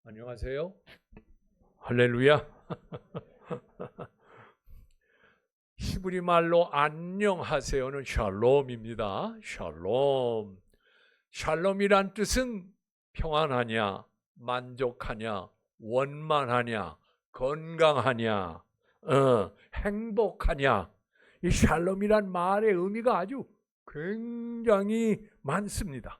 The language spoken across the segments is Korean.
안녕하세요. 할렐루야. 히브리 말로 안녕하세요는 샬롬입니다. 샬롬. 샬롬이란 뜻은 평안하냐, 만족하냐, 원만하냐, 건강하냐, 행복하냐. 이 샬롬이란 말의 의미가 아주 굉장히 많습니다.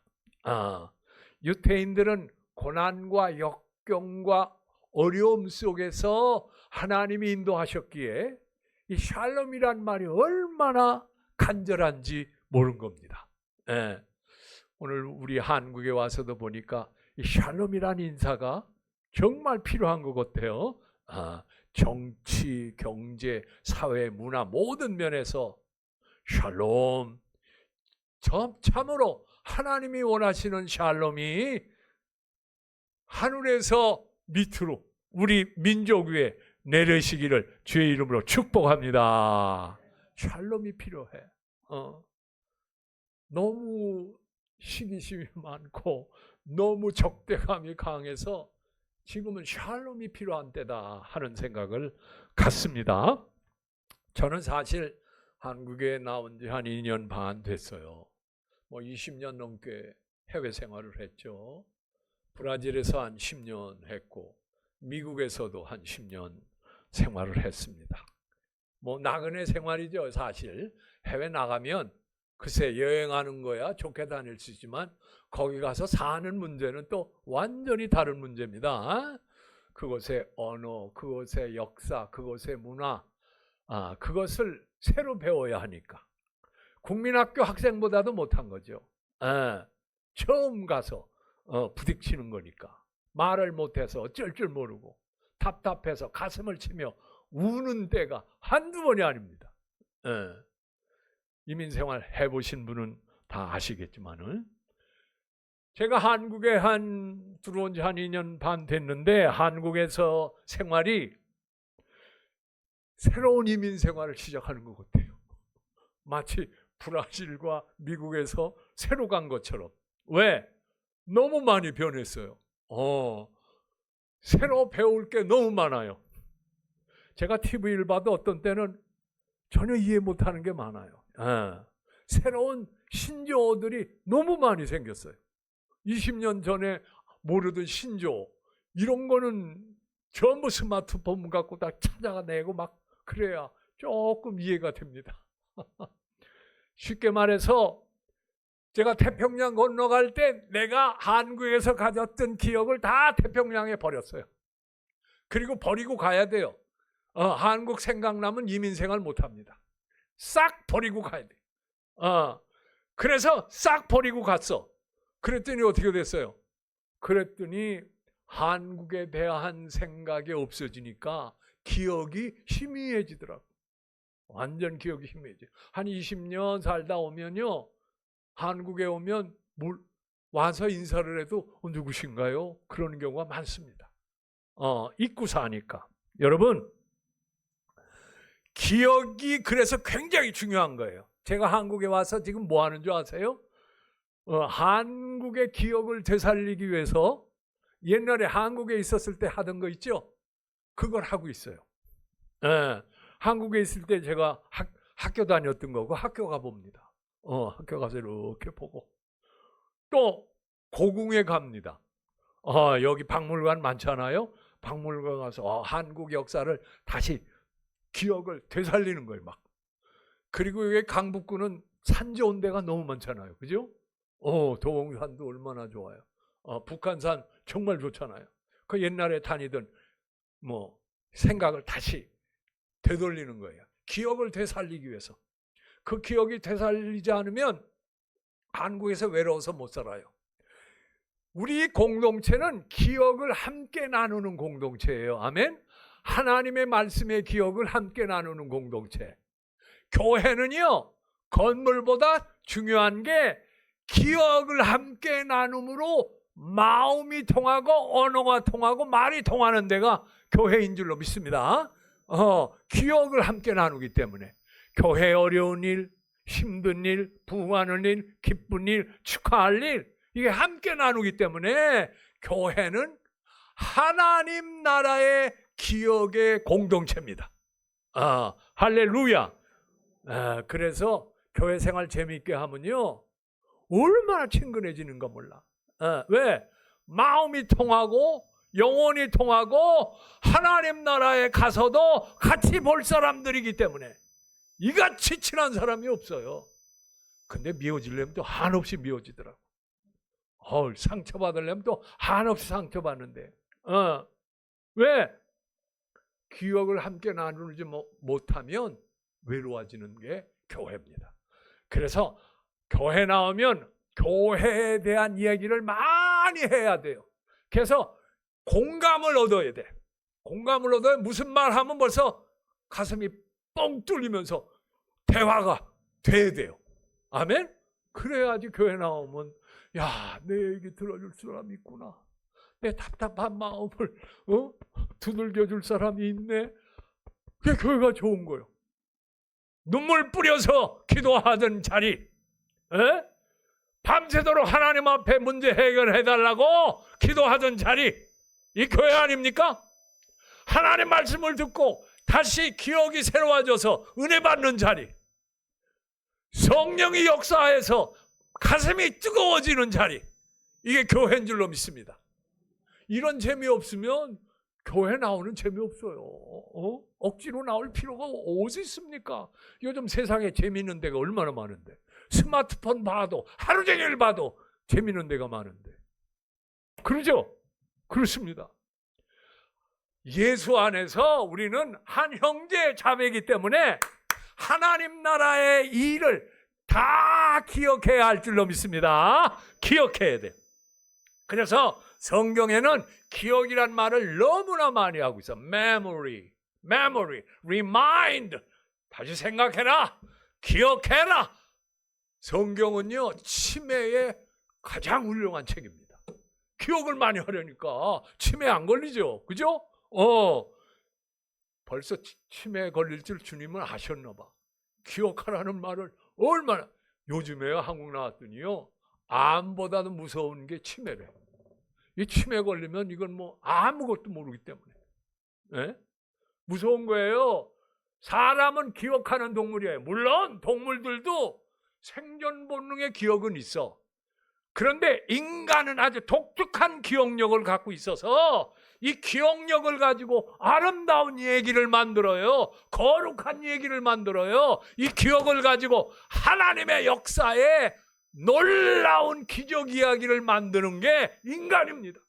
유태인들은 고난과 역경과 어려움 속에서 하나님이 인도하셨기에 이 샬롬이란 말이 얼마나 간절한지 모르는 겁니다. 오늘 우리 한국에 와서도 보니까 이 샬롬이란 인사가 정말 필요한 것 같아요. 정치, 경제, 사회, 문화 모든 면에서 샬롬. 참으로 하나님이 원하시는 샬롬이 하늘에서 밑으로 우리 민족 위에 내리시기를 주의 이름으로 축복합니다. 샬롬이 필요해. 너무 시기심이 많고 너무 적대감이 강해서 지금은 샬롬이 필요한 때다 하는 생각을 갖습니다. 저는 사실 한국에 나온 지 한 2년 반 됐어요. 20년 넘게 해외 생활을 했죠. 브라질에서 한 10년 했고 미국에서도 한 10년 생활을 했습니다. 나그네 생활이죠. 사실 해외 나가면 글쎄 여행하는 거야 좋게 다닐 수 있지만 거기 가서 사는 문제는 또 완전히 다른 문제입니다. 그곳의 언어, 그곳의 역사, 그곳의 문화, 그것을 새로 배워야 하니까 국민학교 학생보다도 못한 거죠. 처음 가서 부딪히는 거니까 말을 못해서 어쩔 줄 모르고 답답해서 가슴을 치며 우는 때가 한두 번이 아닙니다. 이민생활 해보신 분은 다 아시겠지만은 제가 한국에 들어온 지 한 2년 반 됐는데 한국에서 생활이 새로운 이민생활을 시작하는 것 같아요. 마치 브라질과 미국에서 새로 간 것처럼. 왜? 너무 많이 변했어요. 새로 배울 게 너무 많아요. 제가 TV를 봐도 어떤 때는 전혀 이해 못하는 게 많아요. 새로운 신조어들이 너무 많이 생겼어요. 20년 전에 모르던 신조어 이런 거는 전부 스마트폰 갖고 다 찾아내고 막 그래야 조금 이해가 됩니다. 쉽게 말해서 제가 태평양 건너갈 때 내가 한국에서 가졌던 기억을 다 태평양에 버렸어요. 그리고 버리고 가야 돼요. 한국 생각나면 이민생활 못합니다. 싹 버리고 가야 돼요. 그래서 싹 버리고 갔어. 그랬더니 어떻게 됐어요? 그랬더니 한국에 대한 생각이 없어지니까 기억이 희미해지더라고요. 완전 기억이 희미해져요. 한 20년 살다 오면요. 한국에 오면 와서 인사를 해도 누구신가요? 그러는 경우가 많습니다. 잊고 사니까. 여러분, 기억이 그래서 굉장히 중요한 거예요. 제가 한국에 와서 지금 뭐 하는 줄 아세요? 한국의 기억을 되살리기 위해서 옛날에 한국에 있었을 때 하던 거 있죠? 그걸 하고 있어요. 한국에 있을 때 제가 학교 다녔던 거고 학교 가봅니다. 학교 가서 이렇게 보고 또 고궁에 갑니다. 여기 박물관 많잖아요. 박물관 가서 한국 역사를 다시 기억을 되살리는 거예요. 막. 그리고 여기 강북구는 산 좋은 데가 너무 많잖아요. 그죠? 도봉산도 얼마나 좋아요. 북한산 정말 좋잖아요. 그 옛날에 다니던 생각을 다시 되돌리는 거예요. 기억을 되살리기 위해서. 그 기억이 되살리지 않으면 한국에서 외로워서 못 살아요. 우리 공동체는 기억을 함께 나누는 공동체예요. 아멘. 하나님의 말씀의 기억을 함께 나누는 공동체. 교회는요, 건물보다 중요한 게 기억을 함께 나눔으로 마음이 통하고 언어가 통하고 말이 통하는 데가 교회인 줄로 믿습니다. 기억을 함께 나누기 때문에 교회 어려운 일, 힘든 일, 부흥하는 일, 기쁜 일, 축하할 일 이게 함께 나누기 때문에 교회는 하나님 나라의 기억의 공동체입니다. 할렐루야. 그래서 교회 생활 재미있게 하면요, 얼마나 친근해지는가 몰라. 왜? 마음이 통하고 영혼이 통하고 하나님 나라에 가서도 같이 볼 사람들이기 때문에 이같이 친한 사람이 없어요. 근데 미워지려면 또 한없이 미워지더라고. 상처받으려면 또 한없이 상처받는데. 왜? 기억을 함께 나누지 못하면 외로워지는 게 교회입니다. 그래서 교회 나오면 교회에 대한 이야기를 많이 해야 돼요. 그래서 공감을 얻어야 돼. 공감을 얻어야 무슨 말 하면 벌써 가슴이 뻥 뚫리면서 대화가 돼야 돼요. 아멘? 그래야지 교회 나오면 야, 내 얘기 들어줄 사람이 있구나. 내 답답한 마음을 두들겨 줄 사람이 있네. 그게 교회가 좋은 거예요. 눈물 뿌려서 기도하던 자리, 밤새도록 하나님 앞에 문제 해결해달라고 기도하던 자리, 이 교회 아닙니까? 하나님 말씀을 듣고 다시 기억이 새로워져서 은혜 받는 자리, 성령이 역사해서 가슴이 뜨거워지는 자리, 이게 교회인 줄로 믿습니다. 이런 재미없으면 교회 나오는 재미없어요. 억지로 나올 필요가 어디 있습니까? 요즘 세상에 재미있는 데가 얼마나 많은데, 스마트폰 봐도 하루 종일 봐도 재미있는 데가 많은데, 그러죠? 그렇습니다. 예수 안에서 우리는 한 형제 자매이기 때문에 하나님 나라의 일을 다 기억해야 할 줄로 믿습니다. 기억해야 돼. 그래서 성경에는 기억이란 말을 너무나 많이 하고 있어. memory, remind. 다시 생각해라. 기억해라. 성경은요, 치매의 가장 훌륭한 책입니다. 기억을 많이 하려니까 치매 안 걸리죠. 그죠? 벌써 치매에 걸릴 줄 주님은 아셨나 봐. 기억하라는 말을 얼마나. 요즘에 한국 나왔더니요, 암보다도 무서운 게 치매래. 이 치매 걸리면 이건 뭐 아무것도 모르기 때문에 무서운 거예요. 사람은 기억하는 동물이에요. 물론 동물들도 생존 본능의 기억은 있어. 그런데 인간은 아주 독특한 기억력을 갖고 있어서 이 기억력을 가지고 아름다운 얘기를 만들어요. 거룩한 얘기를 만들어요. 이 기억을 가지고 하나님의 역사에 놀라운 기적 이야기를 만드는 게 인간입니다.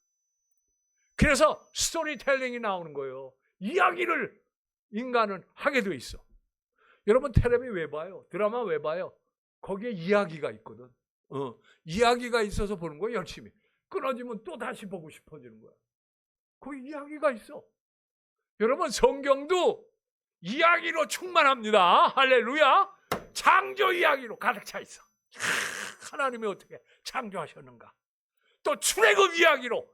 그래서 스토리텔링이 나오는 거예요. 이야기를 인간은 하게 돼 있어. 여러분 텔레비 왜 봐요? 드라마 왜 봐요? 거기에 이야기가 있거든. 이야기가 있어서 보는 거예요. 열심히. 끊어지면 또 다시 보고 싶어지는 거야. 거기 이야기가 있어. 여러분 성경도 이야기로 충만합니다. 할렐루야. 창조 이야기로 가득 차 있어. 하나님이 어떻게 창조하셨는가. 또 출애굽 이야기로,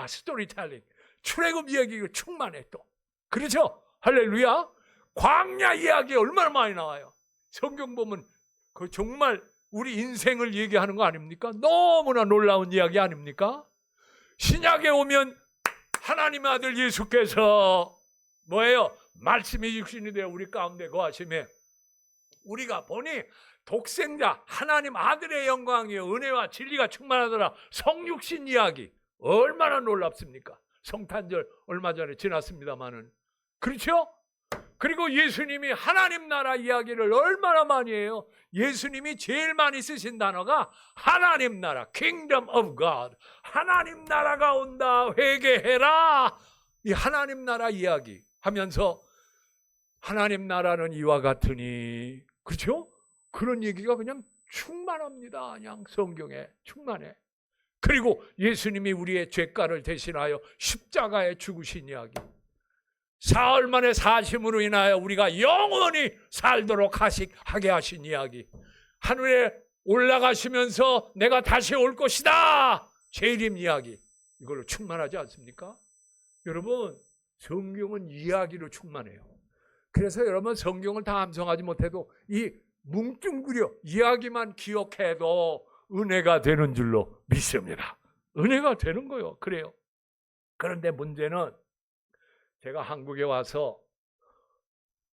스토리텔링, 출애굽 이야기가 충만해 또. 그렇죠? 할렐루야. 광야 이야기 얼마나 많이 나와요. 성경 보면 그 정말 우리 인생을 얘기하는 거 아닙니까? 너무나 놀라운 이야기 아닙니까? 신약에 오면 하나님의 아들 예수께서 뭐예요? 말씀이 육신이 되어 우리 가운데 거하시며 우리가 보니 독생자 하나님 아들의 영광이요 은혜와 진리가 충만하더라. 성육신 이야기 얼마나 놀랍습니까? 성탄절 얼마 전에 지났습니다마는. 그렇죠? 그리고 예수님이 하나님 나라 이야기를 얼마나 많이 해요. 예수님이 제일 많이 쓰신 단어가 하나님 나라, Kingdom of God. 하나님 나라가 온다, 회개해라. 이 하나님 나라 이야기 하면서 하나님 나라는 이와 같으니, 그렇죠? 그런 얘기가 그냥 충만합니다. 그냥 성경에 충만해. 그리고 예수님이 우리의 죄가를 대신하여 십자가에 죽으신 이야기, 사흘 만에 사심으로 인하여 우리가 영원히 살도록 하게 하신 이야기, 하늘에 올라가시면서 내가 다시 올 것이다 재림 이야기, 이걸로 충만하지 않습니까? 여러분 성경은 이야기로 충만해요. 그래서 여러분 성경을 다 암송하지 못해도 이 뭉뚱그려 이야기만 기억해도 은혜가 되는 줄로 믿습니다. 은혜가 되는 거예요. 그래요. 그런데 문제는 제가 한국에 와서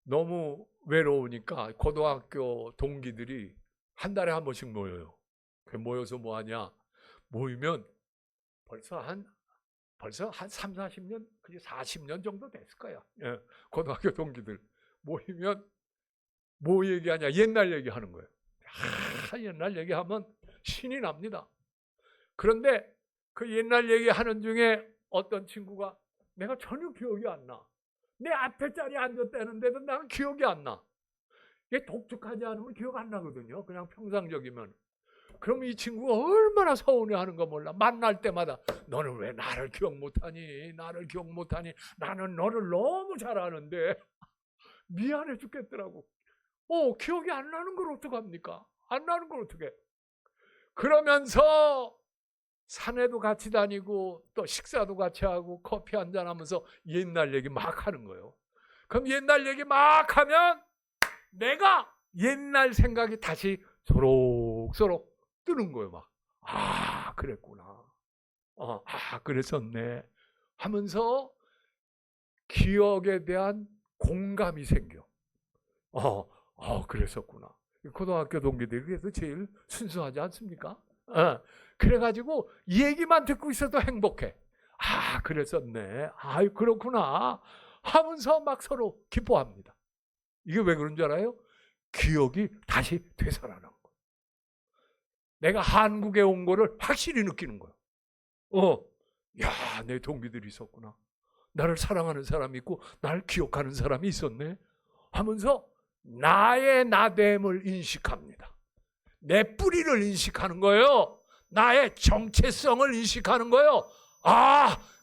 너무 외로우니까 고등학교 동기들이 한 달에 한 번씩 모여요. 모여서 뭐 하냐? 모이면 벌써 한 3, 40년, 그게 40년 정도 됐을 거야. 예, 고등학교 동기들 모이면 뭐 얘기하냐? 옛날 얘기하는 거예요. 옛날 얘기하면 신이 납니다. 그런데 그 옛날 얘기하는 중에 어떤 친구가 내가 전혀 기억이 안 나. 내 앞에 자리에 앉았다는데도 나는 기억이 안 나. 이게 독특하지 않으면 기억 안 나거든요. 그냥 평상적이면. 그럼 이 친구가 얼마나 서운해하는가 몰라. 만날 때마다 너는 왜 나를 기억 못하니? 나를 기억 못하니? 나는 너를 너무 잘 아는데 미안해 죽겠더라고. 기억이 안 나는 걸 어떡합니까? 안 나는 걸 어떡해? 그러면서 산에도 같이 다니고 또 식사도 같이 하고 커피 한잔 하면서 옛날 얘기 막 하는 거예요. 그럼 옛날 얘기 막 하면 내가 옛날 생각이 다시 소록소록 뜨는 거예요. 막 그랬구나. 그랬었네 하면서 기억에 대한 공감이 생겨. 그랬었구나. 고등학교 동기들이 그래서 제일 순수하지 않습니까? 그래가지고 얘기만 듣고 있어도 행복해. 그랬었네. 그렇구나 하면서 막 서로 기뻐합니다. 이게 왜 그런 줄 알아요? 기억이 다시 되살아난 거예요. 내가 한국에 온 거를 확실히 느끼는 거예요. 내 동기들이 있었구나. 나를 사랑하는 사람이 있고 나를 기억하는 사람이 있었네 하면서 나의 나됨을 인식합니다. 내 뿌리를 인식하는 거예요. 나의 정체성을 인식하는 거예요.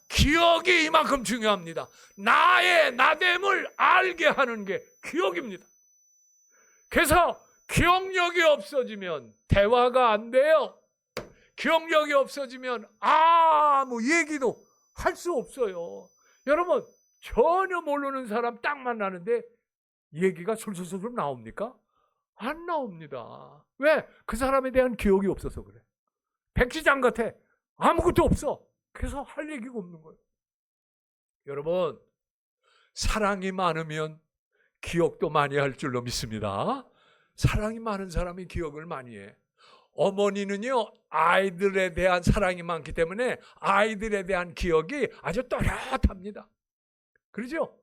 기억이 이만큼 중요합니다. 나의 나됨을 알게 하는 게 기억입니다. 그래서 기억력이 없어지면 대화가 안 돼요. 기억력이 없어지면 아무 얘기도 할 수 없어요. 여러분, 전혀 모르는 사람 딱 만나는데 얘기가 술술술 나옵니까? 안 나옵니다. 왜? 그 사람에 대한 기억이 없어서 그래. 백지장 같아. 아무것도 없어. 그래서 할 얘기가 없는 거예요. 여러분, 사랑이 많으면 기억도 많이 할 줄로 믿습니다. 사랑이 많은 사람이 기억을 많이 해. 어머니는요, 아이들에 대한 사랑이 많기 때문에 아이들에 대한 기억이 아주 또렷합니다. 그렇죠?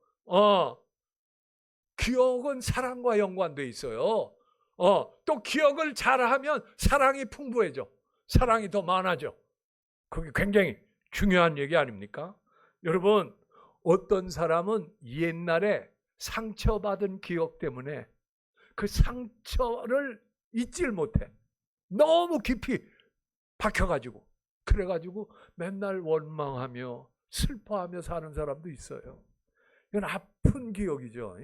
기억은 사랑과 연관돼 있어요. 또 기억을 잘하면 사랑이 풍부해져. 사랑이 더 많아져. 그게 굉장히 중요한 얘기 아닙니까? 여러분, 어떤 사람은 옛날에 상처받은 기억 때문에 그 상처를 잊질 못해. 너무 깊이 박혀가지고. 그래가지고 맨날 원망하며 슬퍼하며 사는 사람도 있어요. 이건 아픈 기억이죠.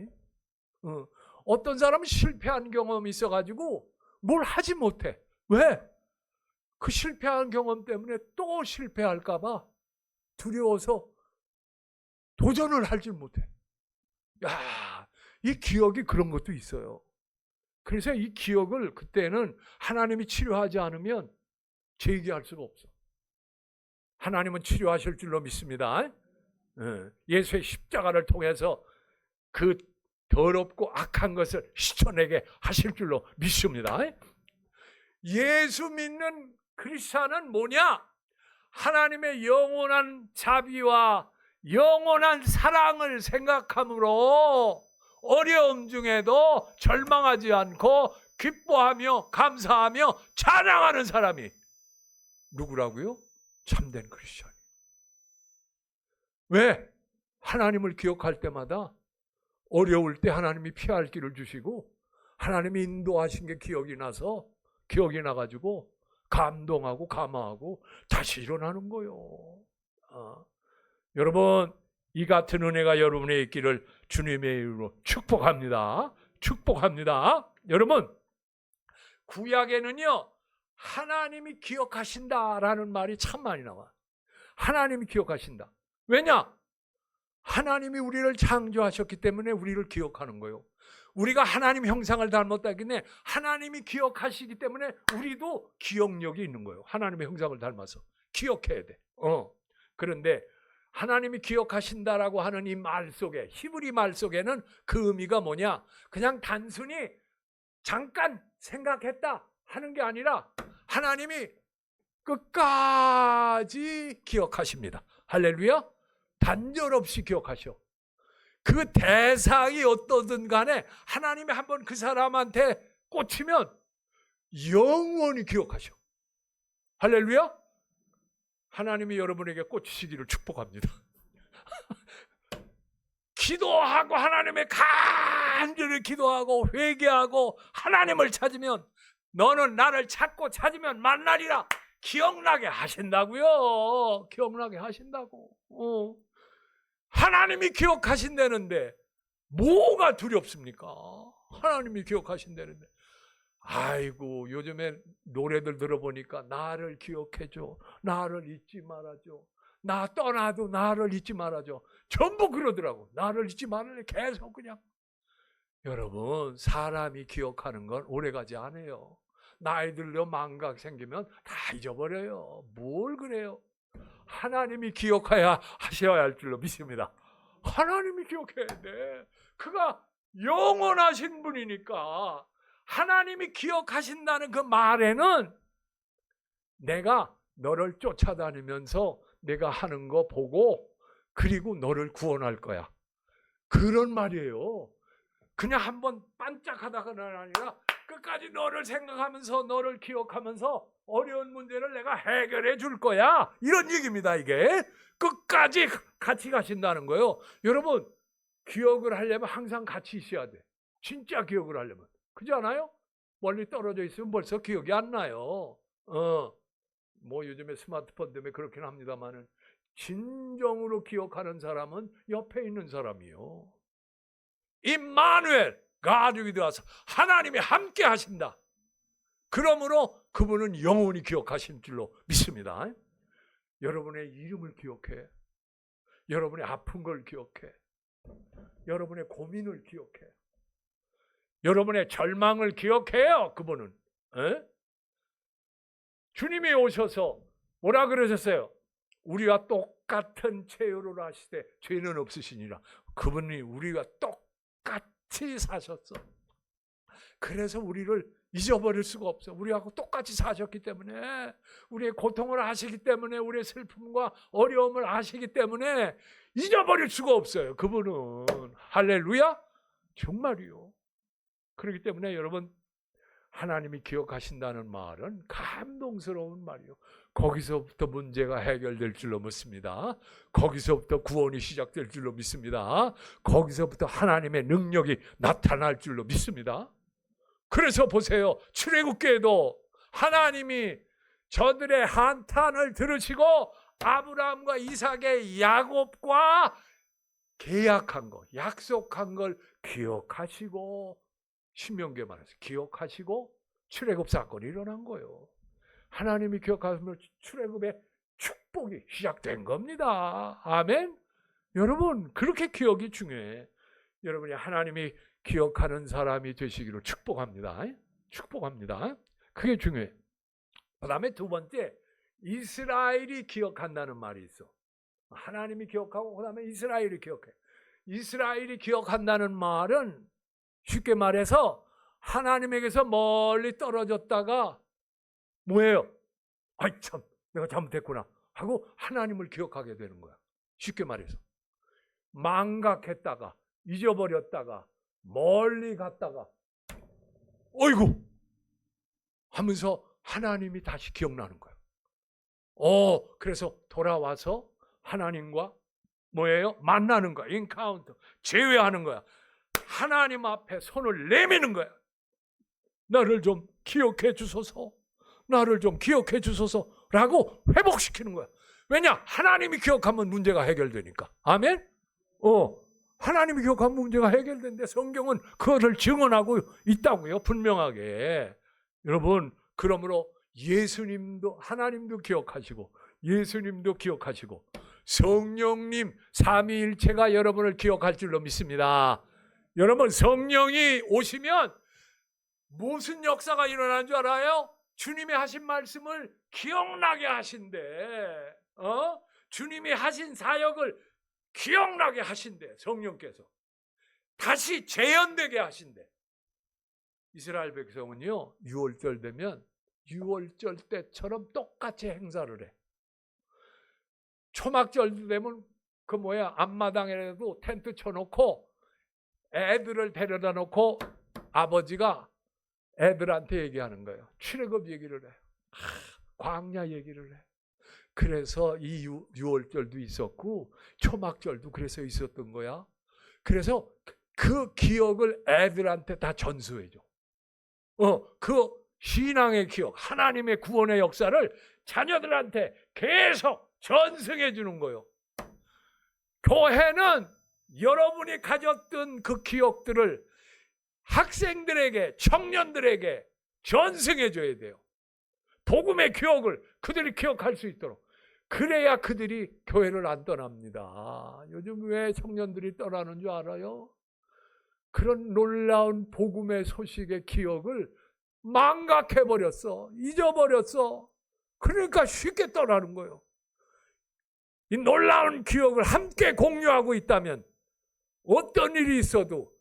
어떤 사람은 실패한 경험이 있어가지고 뭘 하지 못해. 왜? 그 실패한 경험 때문에 또 실패할까봐 두려워서 도전을 하질 못해. 이 기억이 그런 것도 있어요. 그래서 이 기억을 그때는 하나님이 치료하지 않으면 재기할 수가 없어. 하나님은 치료하실 줄로 믿습니다. 예수의 십자가를 통해서 그 더럽고 악한 것을 씻어내게 하실 줄로 믿습니다. 예수 믿는 크리스찬은 뭐냐? 하나님의 영원한 자비와 영원한 사랑을 생각함으로 어려움 중에도 절망하지 않고 기뻐하며 감사하며 찬양하는 사람이 누구라고요? 참된 크리스찬이. 왜? 하나님을 기억할 때마다 어려울 때 하나님이 피할 길을 주시고 하나님이 인도하신 게 기억이 나가지고 감동하고 감화하고 다시 일어나는 거예요. 여러분, 이 같은 은혜가 여러분의 있기를 주님의 이름으로 축복합니다. 축복합니다. 여러분, 구약에는요, 하나님이 기억하신다라는 말이 참 많이 나와. 하나님이 기억하신다. 왜냐? 하나님이 우리를 창조하셨기 때문에 우리를 기억하는 거예요. 우리가 하나님 형상을 닮았다기 때문에 하나님이 기억하시기 때문에 우리도 기억력이 있는 거예요. 하나님의 형상을 닮아서 기억해야 돼. 그런데 하나님이 기억하신다라고 하는 이 말 속에, 히브리 말 속에는 그 의미가 뭐냐? 그냥 단순히 잠깐 생각했다 하는 게 아니라 하나님이 끝까지 기억하십니다. 할렐루야. 단절 없이 기억하셔. 그 대상이 어떠든 간에 하나님이 한번 그 사람한테 꽂히면 영원히 기억하셔. 할렐루야. 하나님이 여러분에게 꽂히시기를 축복합니다. 기도하고 하나님의 간절히 기도하고 회개하고 하나님을 찾으면 너는 나를 찾고 찾으면 만나리라. 기억나게 하신다고요. 기억나게 하신다고. 하나님이 기억하신다는데 뭐가 두렵습니까? 하나님이 기억하신다는데. 아이고, 요즘에 노래들 들어보니까 나를 기억해줘, 나를 잊지 말아줘, 나 떠나도 나를 잊지 말아줘. 전부 그러더라고. 나를 잊지 말아줘. 계속 그냥. 여러분, 사람이 기억하는 건 오래가지 않아요. 나이 들려 망각 생기면 다 잊어버려요. 뭘 그래요? 하나님이 기억해야 하셔야 할 줄로 믿습니다. 하나님이 기억해야 돼. 그가 영원하신 분이니까 하나님이 기억하신다는 그 말에는 내가 너를 쫓아다니면서 내가 하는 거 보고 그리고 너를 구원할 거야. 그런 말이에요. 그냥 한번 반짝하다가 아니라 끝까지 너를 생각하면서 너를 기억하면서 어려운 문제를 내가 해결해 줄 거야. 이런 얘기입니다. 이게 끝까지 같이 가신다는 거예요. 여러분, 기억을 하려면 항상 같이 있어야 돼. 진짜 기억을 하려면. 그렇지 않아요? 멀리 떨어져 있으면 벌써 기억이 안 나요. 뭐 요즘에 스마트폰 때문에 그렇긴 합니다만은 진정으로 기억하는 사람은 옆에 있는 사람이요. 임마누엘, 가족이 되어서 하나님이 함께 하신다. 그러므로 그분은 영원히 기억하신 줄로 믿습니다. 여러분의 이름을 기억해. 여러분의 아픈 걸 기억해. 여러분의 고민을 기억해. 여러분의 절망을 기억해요. 그분은. 주님이 오셔서 뭐라 그러셨어요? 우리와 똑같은 최후를 하시되 죄는 없으시니라. 그분이 우리가 똑같이 사셨어. 그래서 우리를 잊어버릴 수가 없어. 우리하고 똑같이 사셨기 때문에, 우리의 고통을 아시기 때문에, 우리의 슬픔과 어려움을 아시기 때문에 잊어버릴 수가 없어요. 그분은. 할렐루야. 정말이요. 그렇기 때문에 여러분, 하나님이 기억하신다는 말은 감동스러운 말이요. 거기서부터 문제가 해결될 줄로 믿습니다. 거기서부터 구원이 시작될 줄로 믿습니다. 거기서부터 하나님의 능력이 나타날 줄로 믿습니다. 그래서 보세요. 출애굽기에도 하나님이 저들의 한탄을 들으시고 아브라함과 이삭의 야곱과 계약한 거, 약속한 걸 기억하시고, 신명기에 말해서 기억하시고 출애굽 사건이 일어난 거예요. 하나님이 기억하시면 출애굽의 축복이 시작된 겁니다. 아멘. 여러분, 그렇게 기억이 중요해. 여러분이 하나님이 기억하는 사람이 되시기를 축복합니다. 축복합니다. 그게 중요해. 그 다음에 두 번째, 이스라엘이 기억한다는 말이 있어. 하나님이 기억하고 그 다음에 이스라엘이 기억해. 이스라엘이 기억한다는 말은 쉽게 말해서 하나님에게서 멀리 떨어졌다가 뭐예요? 아이 참, 내가 잘못했구나 하고 하나님을 기억하게 되는 거야. 쉽게 말해서 망각했다가 잊어버렸다가 멀리 갔다가 어이구 하면서 하나님이 다시 기억나는 거야. 그래서 돌아와서 하나님과 뭐예요? 만나는 거야. 인카운터, 제외하는 거야. 하나님 앞에 손을 내미는 거야. 나를 좀 기억해 주소서. 나를 좀 기억해 주소서라고 회복시키는 거야. 왜냐? 하나님이 기억하면 문제가 해결되니까. 아멘? 하나님이 기억하면 문제가 해결되는데 성경은 그것을 증언하고 있다고요. 분명하게. 여러분, 그러므로 예수님도, 하나님도 기억하시고 예수님도 기억하시고 성령님 삼위일체가 여러분을 기억할 줄로 믿습니다. 여러분, 성령이 오시면 무슨 역사가 일어나는 줄 알아요? 주님이 하신 말씀을 기억나게 하신대. 주님이 하신 사역을 기억나게 하신대. 성령께서 다시 재현되게 하신대. 이스라엘 백성은요, 유월절 되면 유월절 때처럼 똑같이 행사를 해. 초막절 되면 앞마당에라도 텐트 쳐놓고 애들을 데려다 놓고 아버지가 애들한테 얘기하는 거예요. 출애굽 얘기를 해. 광야 얘기를 해. 그래서 이 유월절도 있었고 초막절도 그래서 있었던 거야. 그래서 그 기억을 애들한테 다 전수해줘. 그 신앙의 기억, 하나님의 구원의 역사를 자녀들한테 계속 전승해 주는 거예요. 교회는 여러분이 가졌던 그 기억들을 학생들에게, 청년들에게 전승해 줘야 돼요. 복음의 기억을 그들이 기억할 수 있도록. 그래야 그들이 교회를 안 떠납니다. 요즘 왜 청년들이 떠나는 줄 알아요? 그런 놀라운 복음의 소식의 기억을 망각해버렸어. 잊어버렸어. 그러니까 쉽게 떠나는 거예요. 이 놀라운 기억을 함께 공유하고 있다면 어떤 일이 있어도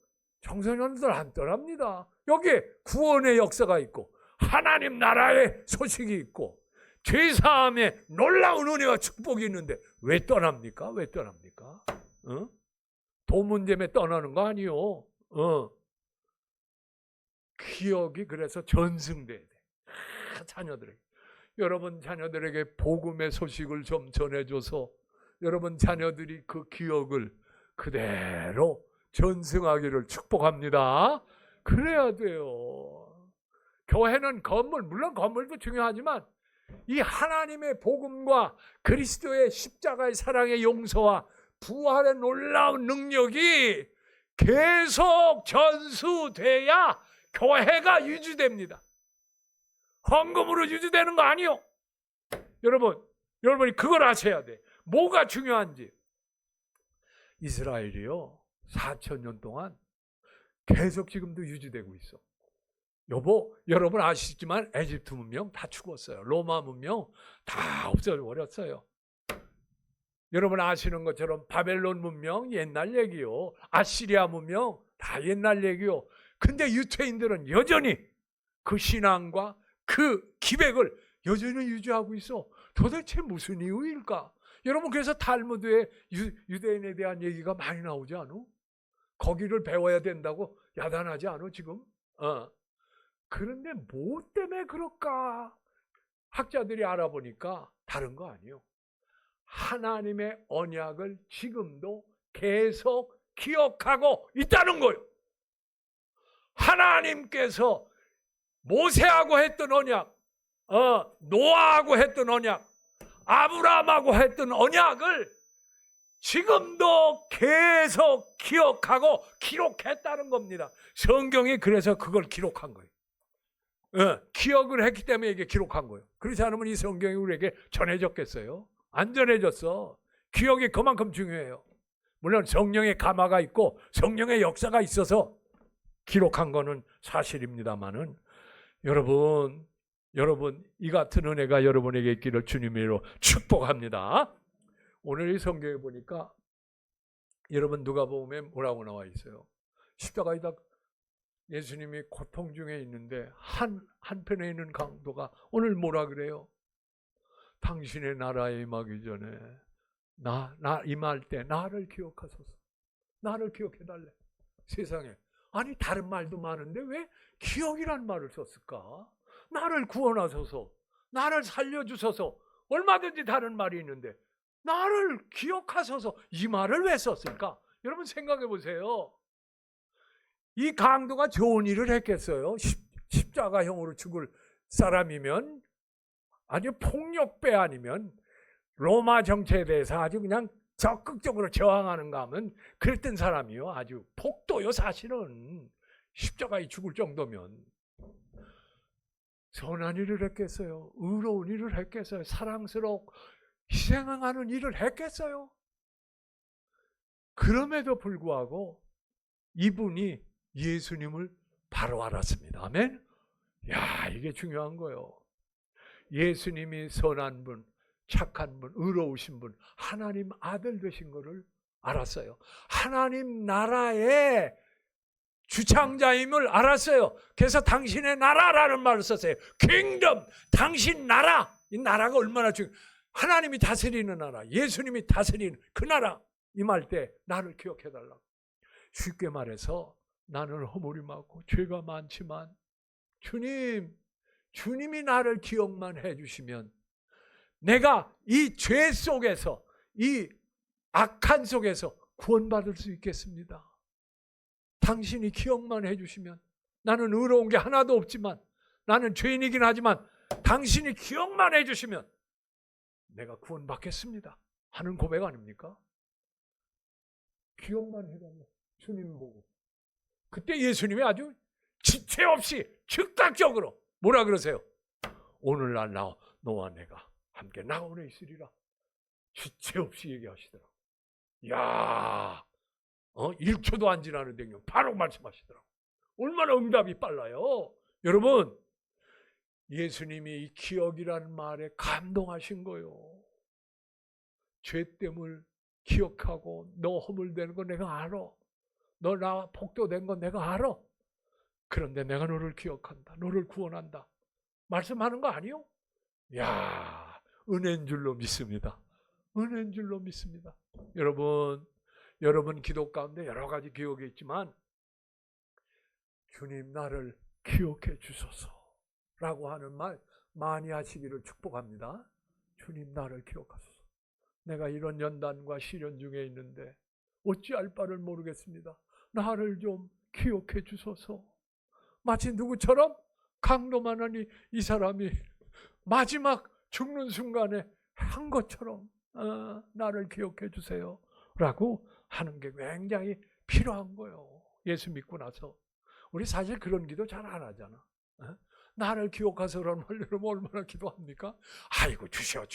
청소년들 안 떠납니다. 여기에 구원의 역사가 있고 하나님 나라의 소식이 있고 죄사함의 놀라운 은혜와 축복이 있는데 왜 떠납니까? 왜 떠납니까? 돈 문제에 떠나는 거 아니요. 기억이 그래서 전승돼야 돼. 자녀들에게. 여러분 자녀들에게 복음의 소식을 좀 전해줘서 여러분 자녀들이 그 기억을 그대로 전승하기를 축복합니다. 그래야 돼요. 교회는 건물, 물론 건물도 중요하지만 이 하나님의 복음과 그리스도의 십자가의 사랑의 용서와 부활의 놀라운 능력이 계속 전수돼야 교회가 유지됩니다. 헌금으로 유지되는 거 아니요. 여러분이 그걸 아셔야 돼. 뭐가 중요한지. 이스라엘이요 4,000년 동안 계속 지금도 유지되고 있어. 여러분 아시지만 에집트 문명 다 죽었어요. 로마 문명 다 없어버렸어요. 여러분 아시는 것처럼 바벨론 문명 옛날 얘기요. 아시리아 문명 다 옛날 얘기요. 근데 유태인들은 여전히 그 신앙과 그 기백을 여전히 유지하고 있어. 도대체 무슨 이유일까? 여러분 그래서 탈무드에 유대인에 대한 얘기가 많이 나오지 않아? 거기를 배워야 된다고 야단하지 않아 지금? 그런데 뭐 때문에 그럴까? 학자들이 알아보니까 다른 거 아니에요. 하나님의 언약을 지금도 계속 기억하고 있다는 거예요. 하나님께서 모세하고 했던 언약, 노아하고 했던 언약, 아브라함하고 했던 언약을 지금도 계속 기억하고 기록했다는 겁니다. 성경이 그래서 그걸 기록한 거예요. 기억을 했기 때문에 이게 기록한 거예요. 그렇지 않으면 이 성경이 우리에게 전해졌겠어요? 안 전해졌어. 기억이 그만큼 중요해요. 물론 성령의 감화가 있고 성령의 역사가 있어서 기록한 거는 사실입니다만은 여러분 이 같은 은혜가 여러분에게 있기를 주님으로 축복합니다. 오늘 이 성경에 보니까 여러분 누가복음에 뭐라고 나와 있어요? 십자가에다 예수님이 고통 중에 있는데 한편에 있는 강도가 오늘 뭐라 그래요? 당신의 나라에 임하기 전에 나 임할 때 나를 기억하소서. 나를 기억해달래. 세상에 아니 다른 말도 많은데 왜 기억이란 말을 썼을까? 나를 구원하소서, 나를 살려주소서. 얼마든지 다른 말이 있는데 나를 기억하소서 이 말을 왜 썼을까? 여러분 생각해 보세요. 이 강도가 좋은 일을 했겠어요? 십자가형으로 죽을 사람이면, 아주 폭력배 아니면 로마 정체에 대해서 아주 그냥 적극적으로 저항하는가 하면 그랬던 사람이요. 아주 폭도요. 사실은 십자가에 죽을 정도면. 선한 일을 했겠어요? 의로운 일을 했겠어요? 사랑스럽고 희생하는 일을 했겠어요? 그럼에도 불구하고 이분이 예수님을 바로 알았습니다. 아멘? 야, 이게 중요한 거예요. 예수님이 선한 분, 착한 분, 의로우신 분, 하나님 아들 되신 것을 알았어요. 하나님 나라의 주창자임을 알았어요. 그래서 당신의 나라라는 말을 썼어요. 킹덤, 당신 나라. 이 나라가 얼마나 중요해요. 하나님이 다스리는 나라, 예수님이 다스리는 그 나라. 임할 때 나를 기억해달라고. 쉽게 말해서 나는 허물이 많고 죄가 많지만 주님이 나를 기억만 해주시면 내가 이 죄 속에서, 이 악한 속에서 구원받을 수 있겠습니다. 당신이 기억만 해주시면, 나는 의로운 게 하나도 없지만, 나는 죄인이긴 하지만 당신이 기억만 해주시면 내가 구원받겠습니다 하는 고백 아닙니까? 기억만 해달라, 주님 보고. 그때 예수님이 아주 지체 없이 즉각적으로 뭐라 그러세요? 오늘날 너와 내가 함께 나오네 있으리라. 지체 없이 얘기하시더라고. 이야, 1초도 안 지나는데 그냥 바로 말씀하시더라고. 얼마나 응답이 빨라요. 여러분, 예수님이 이 기억이라는 말에 감동하신 거요. 죄 때문을 기억하고, 너 허물되는 거 내가 알아. 너 나 폭도된 거 내가 알아. 그런데 내가 너를 기억한다. 너를 구원한다. 말씀하는 거 아니요? 야, 은혜인 줄로 믿습니다. 은혜인 줄로 믿습니다. 여러분 기도 가운데 여러 가지 기억이 있지만 주님 나를 기억해 주소서라고 하는 말 많이 하시기를 축복합니다. 주님 나를 기억하소서. 내가 이런 연단과 시련 중에 있는데 어찌할 바를 모르겠습니다. 나를 좀 기억해 주소서. 마치 누구처럼? 강도만하니 이 사람이 마지막 죽는 순간에 한 것처럼 나를 기억해 주세요 라고 하는 게 굉장히 필요한 거예요. 예수 믿고 나서 우리 사실 그런 기도 잘 안 하잖아. 나를 기억하소라는 말 여러분 얼마나 기도합니까? 아이고 주셔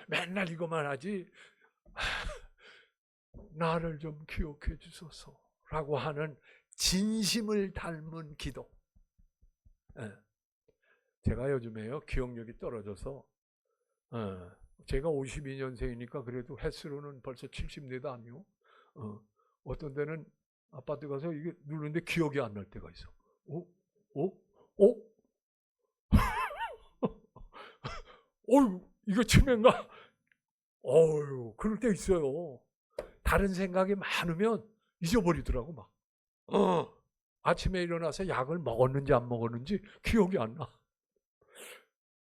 맨날 이거만 하지. 나를 좀 기억해 주소서라고 하는 진심을 닮은 기도. 제가 요즘에요 기억력이 떨어져서 제가 52년생이니까 그래도 횟수로는 벌써 70대도 아니요. 어떤 데는 아파트 가서 이게 누르는데 기억이 안 날 때가 있어. 어휴, 이거 치매인가? 어휴, 그럴 때 있어요. 다른 생각이 많으면 잊어버리더라고 막. 아침에 일어나서 약을 먹었는지 안 먹었는지 기억이 안 나.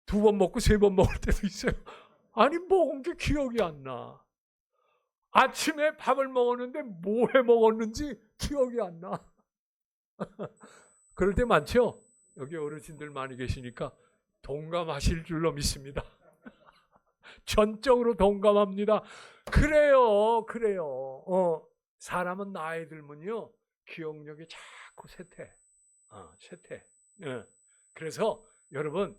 2번 먹고 3번 먹을 때도 있어요. 아니 먹은 게 기억이 안 나. 아침에 밥을 먹었는데 뭐 해 먹었는지 기억이 안 나. 그럴 때 많죠? 여기 어르신들 많이 계시니까 동감하실 줄로 믿습니다. 전적으로 동감합니다. 그래요. 사람은 나이 들면요 기억력이 자꾸 쇠퇴. 그래서 여러분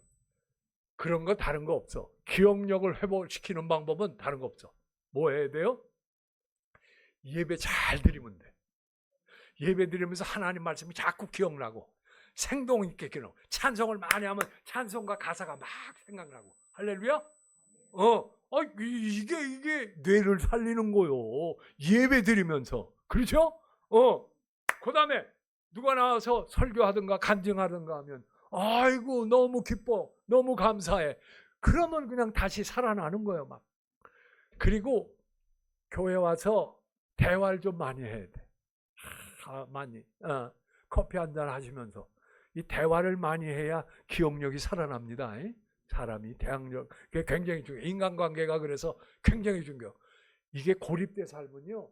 그런 거 다른 거 없어. 기억력을 회복시키는 방법은 다른 거 없어. 뭐 해야 돼요? 예배 잘 드리면 돼. 예배 드리면서 하나님 말씀이 자꾸 기억나고 생동 있게 기억. 찬송을 많이 하면 찬송과 가사가 막 생각나고. 할렐루야? 이게 뇌를 살리는 거요. 예배 드리면서. 그렇죠? 그 다음에 누가 나와서 설교하든가 간증하든가 하면 아이고 너무 기뻐. 너무 감사해. 그러면 그냥 다시 살아나는 거예요, 막. 그리고 교회 와서 대화를 좀 많이 해야 돼. 많이. 커피 한잔 하시면서. 이 대화를 많이 해야 기억력이 살아납니다. 사람이 대항력. 그게 굉장히 중요해요. 인간관계가 그래서 굉장히 중요해요. 이게 고립돼 살면요.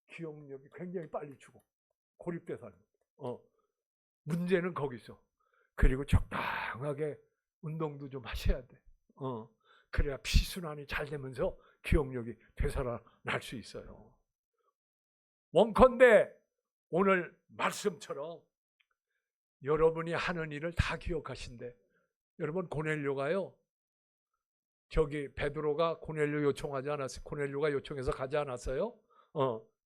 기억력이 굉장히 빨리 죽어. 고립돼 살면. 문제는 거기서. 그리고 적당하게 운동도 좀 하셔야 돼. 그래야 피순환이 잘 되면서 기억력이 되살아날 수 있어요. 원컨대 오늘 말씀처럼 여러분이 하는 일을 다 기억하신대. 여러분 고넬료가요. 저기 베드로가 고넬료 요청하지 않았어요? 고넬료가 요청해서 가지 않았어요?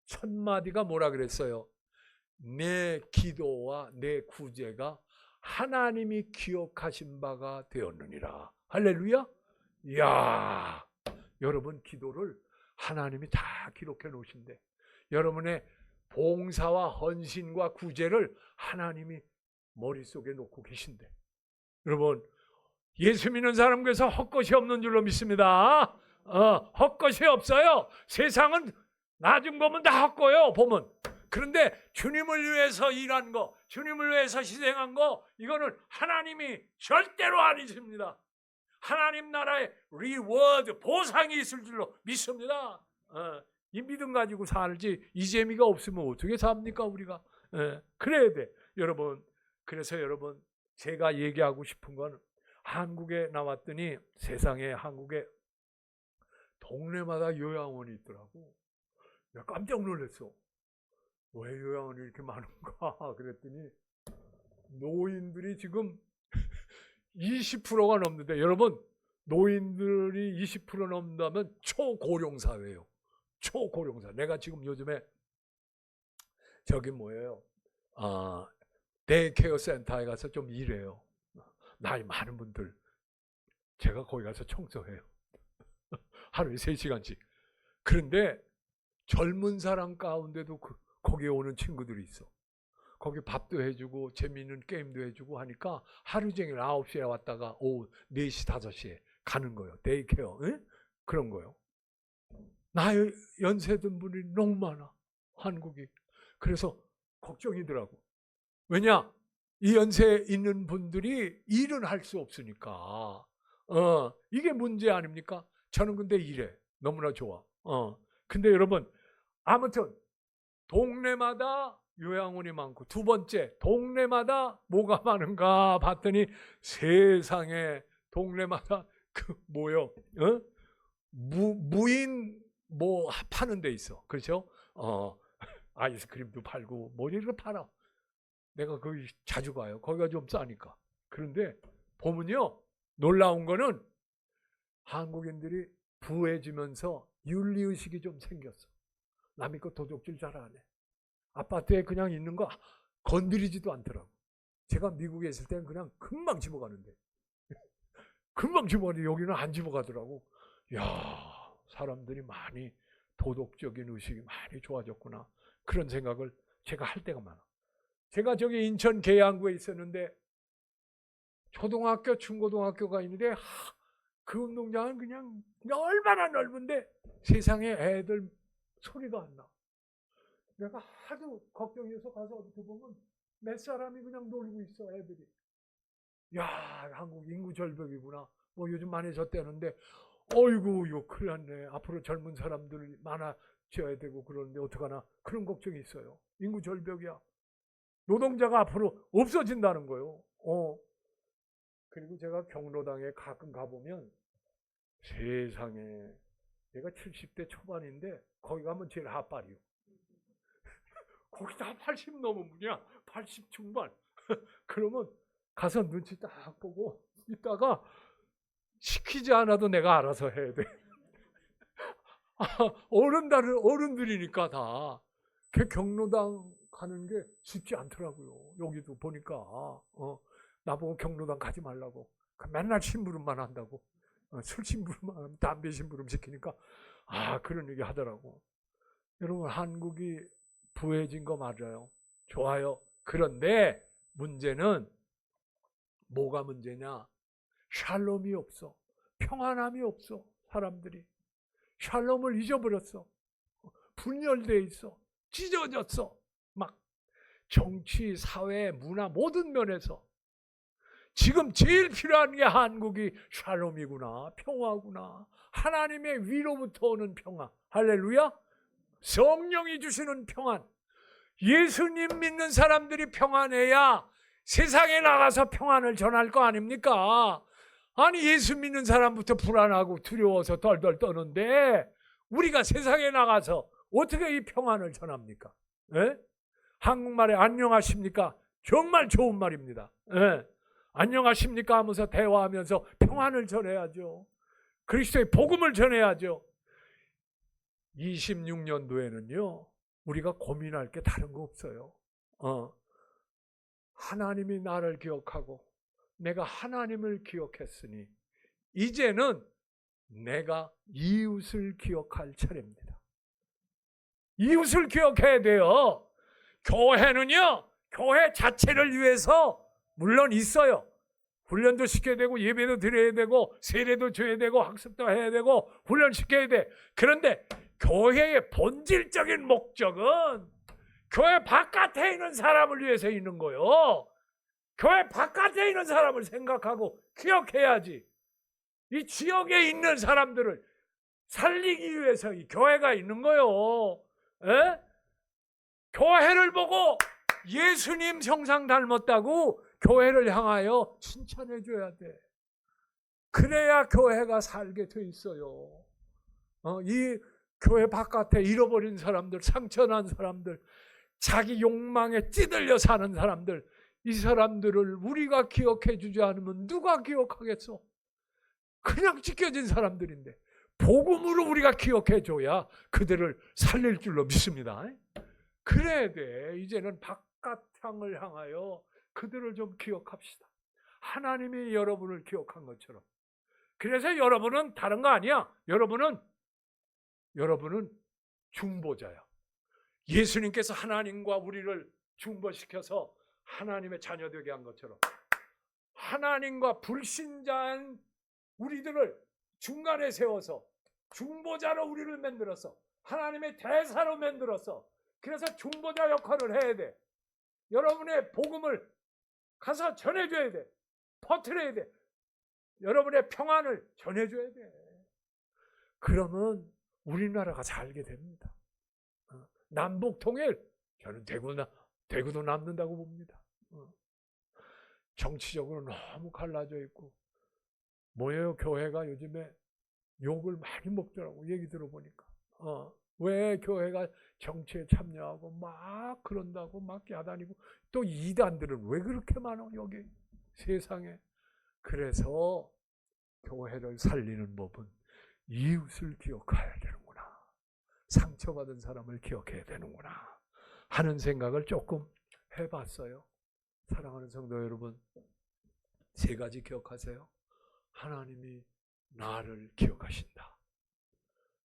첫 마디가 뭐라 그랬어요? 내 기도와 내 구제가 하나님이 기억하신 바가 되었느니라. 할렐루야. 이야, 여러분 기도를 하나님이 다 기록해 놓으신대. 여러분의 봉사와 헌신과 구제를 하나님이 머릿속에 놓고 계신대. 여러분, 예수 믿는 사람 중에서 헛것이 없는 줄로 믿습니다. 헛것이 없어요. 세상은 나중 보면 다 헛고요, 보면. 그런데 주님을 위해서 일한 거, 주님을 위해서 희생한 거, 이거는 하나님이 절대로 아니십니다. 하나님 나라의 리워드, 보상이 있을 줄로 믿습니다. 이 믿음 가지고 살지 이 재미가 없으면 어떻게 삽니까 우리가? 그래야 돼. 여러분, 그래서 여러분, 제가 얘기하고 싶은 건, 한국에 나왔더니 세상에 한국에 동네마다 요양원이 있더라고. 내가 깜짝 놀랐어. 왜 요양원이 이렇게 많은가 그랬더니 노인들이 지금 20%가 넘는데, 여러분, 노인들이 20% 넘는다면 초고령사회예요. 초고령사. 내가 지금 요즘에 저기 뭐예요? 데이케어 센터에 가서 좀 일해요. 나이 많은 분들. 제가 거기 가서 청소해요. 하루에 3시간씩. 그런데 젊은 사람 가운데도 거기에 오는 친구들이 있어. 거기 밥도 해주고 재미있는 게임도 해주고 하니까 하루 종일 9시에 왔다가 오후 4시, 5시에 가는 거예요. 데이케어. 그런 거예요. 나이 연세 든 분이 너무 많아, 한국이. 그래서 걱정이더라고. 왜냐? 이 연세에 있는 분들이 일은 할 수 없으니까. 이게 문제 아닙니까? 저는 근데 일해. 너무나 좋아. 근데 여러분, 아무튼 동네마다 요양원이 많고, 두 번째, 동네마다 뭐가 많은가 봤더니 세상에 동네마다 무인 뭐 파는 데 있어. 그렇죠? 아이스크림도 팔고 뭐 이런 거 팔아. 내가 거기 자주 가요. 거기가 좀 싸니까. 그런데 보면요, 놀라운 거는 한국인들이 부해지면서 윤리의식이 좀 생겼어. 남의 거 도둑질 잘 안 해. 아파트에 그냥 있는 거 건드리지도 않더라고. 제가 미국에 있을 때는 그냥 금방 집어가는데 금방 집어가는데 여기는 안 집어가더라고. 야, 사람들이 많이 도덕적인 의식이 많이 좋아졌구나, 그런 생각을 제가 할 때가 많아. 제가 저기 인천 계양구에 있었는데 초등학교, 중고등학교가 있는데 그 운동장은 그냥 얼마나 넓은데 세상에 애들 소리가 안 나. 내가 하도 걱정해서 가서 어떻게 보면 몇 사람이 그냥 놀고 있어, 애들이. 야, 한국 인구 절벽이구나. 뭐 요즘 많아졌다는데, 어이구, 이거 큰일 났네. 앞으로 젊은 사람들 많아져야 되고 그러는데 어떡하나, 그런 걱정이 있어요. 인구 절벽이야. 노동자가 앞으로 없어진다는 거예요. 그리고 제가 경로당에 가끔 가보면 세상에, 내가 70대 초반인데 거기 가면 제일 핫발이요. 거기 다 80 넘으면야, 80 중반. 그러면 가서 눈치 딱 보고 있다가 시키지 않아도 내가 알아서 해야 돼. 어른들이니까 다. 그 경로당 가는 게 쉽지 않더라고요. 여기도 보니까 나보고 경로당 가지 말라고. 맨날 심부름만 한다고. 술 심부름만 하면 담배 심부름 시키니까 그런 얘기 하더라고. 여러분, 한국이 부해진 거 맞아요. 좋아요. 그런데 문제는 뭐가 문제냐? 샬롬이 없어. 평안함이 없어. 사람들이 샬롬을 잊어버렸어. 분열되어 있어. 찢어졌어. 막 정치, 사회, 문화 모든 면에서 지금 제일 필요한 게 한국이 샬롬이구나, 평화구나. 하나님의 위로부터 오는 평화. 할렐루야. 성령이 주시는 평안. 예수님 믿는 사람들이 평안해야 세상에 나가서 평안을 전할 거 아닙니까? 아니, 예수 믿는 사람부터 불안하고 두려워서 덜덜 떠는데 우리가 세상에 나가서 어떻게 이 평안을 전합니까? 예? 한국말에 안녕하십니까? 정말 좋은 말입니다. 예? 안녕하십니까 하면서 대화하면서 평안을 전해야죠. 그리스도의 복음을 전해야죠. 26년도에는요, 우리가 고민할 게 다른 거 없어요. 하나님이 나를 기억하고 내가 하나님을 기억했으니 이제는 내가 이웃을 기억할 차례입니다. 이웃을 기억해야 돼요. 교회는요, 교회 자체를 위해서 물론 있어요. 훈련도 시켜야 되고 예배도 드려야 되고 세례도 줘야 되고 학습도 해야 되고 훈련시켜야 돼. 그런데 교회의 본질적인 목적은 교회 바깥에 있는 사람을 위해서 있는 거요. 교회 바깥에 있는 사람을 생각하고 기억해야지. 이 지역에 있는 사람들을 살리기 위해서 이 교회가 있는 거요. 에? 교회를 보고 예수님 형상 닮았다고 교회를 향하여 칭찬해 줘야 돼. 그래야 교회가 살게 돼 있어요. 이 교회 바깥에 잃어버린 사람들, 상처난 사람들, 자기 욕망에 찌들려 사는 사람들, 이 사람들을 우리가 기억해 주지 않으면 누가 기억하겠어? 그냥 찢겨진 사람들인데 복음으로 우리가 기억해 줘야 그들을 살릴 줄로 믿습니다. 그래야 돼. 이제는 바깥향을 향하여 그들을 좀 기억합시다. 하나님이 여러분을 기억한 것처럼. 그래서 여러분은 다른 거 아니야. 여러분은 중보자야. 예수님께서 하나님과 우리를 중보시켜서 하나님의 자녀 되게 한 것처럼 하나님과 불신자인 우리들을 중간에 세워서 중보자로 우리를 만들어서 하나님의 대사로 만들어서 그래서 중보자 역할을 해야 돼. 여러분의 복음을 가서 전해줘야 돼. 퍼뜨려야 돼. 여러분의 평안을 전해줘야 돼. 그러면 우리나라가 살게 됩니다. 남북 통일, 저는 대구도 남는다고 봅니다. 정치적으로 너무 갈라져 있고 뭐예요? 교회가 요즘에 욕을 많이 먹더라고. 얘기 들어보니까. 왜 교회가 정치에 참여하고 막 그런다고 막 야단이고 또 이단들은 왜 그렇게 많아 여기 세상에. 그래서 교회를 살리는 법은 이웃을 기억해야 되는구나. 상처받은 사람을 기억해야 되는구나 하는 생각을 조금 해봤어요. 사랑하는 성도 여러분, 세 가지 기억하세요. 하나님이 나를 기억하신다.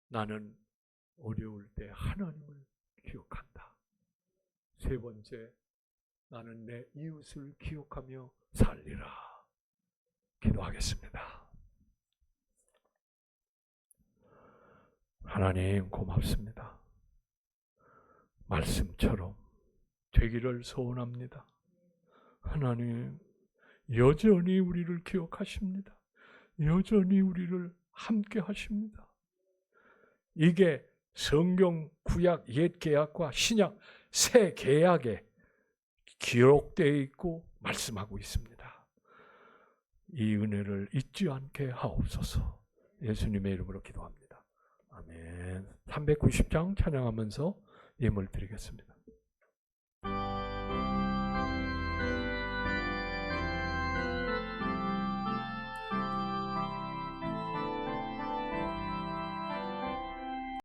나는 어려울 때 하나님을 기억한다. 세 번째, 나는 내 이웃을 기억하며 살리라. 기도하겠습니다. 하나님 고맙습니다. 말씀처럼 되기를 소원합니다. 하나님 여전히 우리를 기억하십니다. 여전히 우리를 함께 하십니다. 이게 성경 구약 옛 계약과 신약 새 계약에 기록되어 있고 말씀하고 있습니다. 이 은혜를 잊지 않게 하옵소서. 예수님의 이름으로 기도합니다. 아멘. 390장 찬양하면서 예물 드리겠습니다.